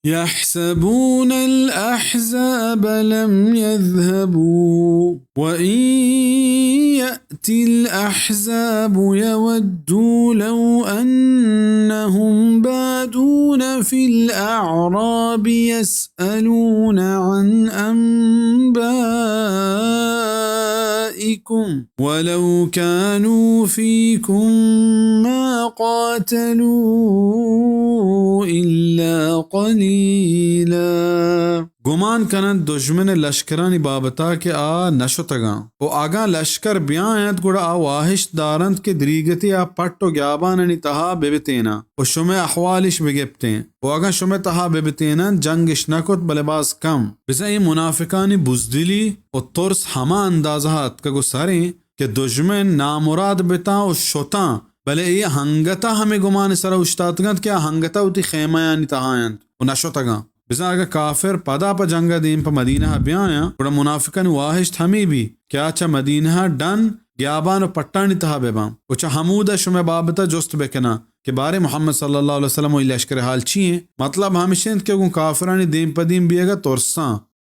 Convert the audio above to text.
يحسبون الأحزاب لم يذهبوا وإن يأتي الأحزاب يودوا لو أنهم بادون في الأعراب يسألون عن أنبائكم ولو كانوا فيكم ما قاتلوا إلا قليلا. गुमान कनन दुश्मन लश्करानी बाबता के आ नशोतगा ओ आगा लश्कर ब्यायत गुड़ा आ वाहिश दारंत के दरीगती आ पट्टो ग्याबाननी तहा बेबतेना ओ शुमे अहवालिश बेगेप्तें ओ आगा शुमे तहा बेबतेना जंगिश नकुत बलेबाज कम बिसा ये मुनाफिकानी बुजदिली ओ तुर्स हमा अंदाजात का गुसारे के दुश्मन नामुराद बिता ओ शोता बले ये हंगता हमें गुमान सरा उश्तातगत क्या हंगता उती खेमायानी तहायंत ओ नशोतगा बिसा अगर काफिर पदा पर जंगा दीन पर मदीना ब्याया बड़ा मुनाफिकन वाहिश थमी भी क्या चा मदीना डन ग्याबान और पट्टानी तहा बेबाम उचा हमूदा शुमे बाबता जुस्त बेकना के बारे मोहम्मद सल्लल्लाहु अलैहि वसल्लम लश्कर हाल छिए मतलब हमेशा के काफिरानी दीन पदीम बिएगा तोरसा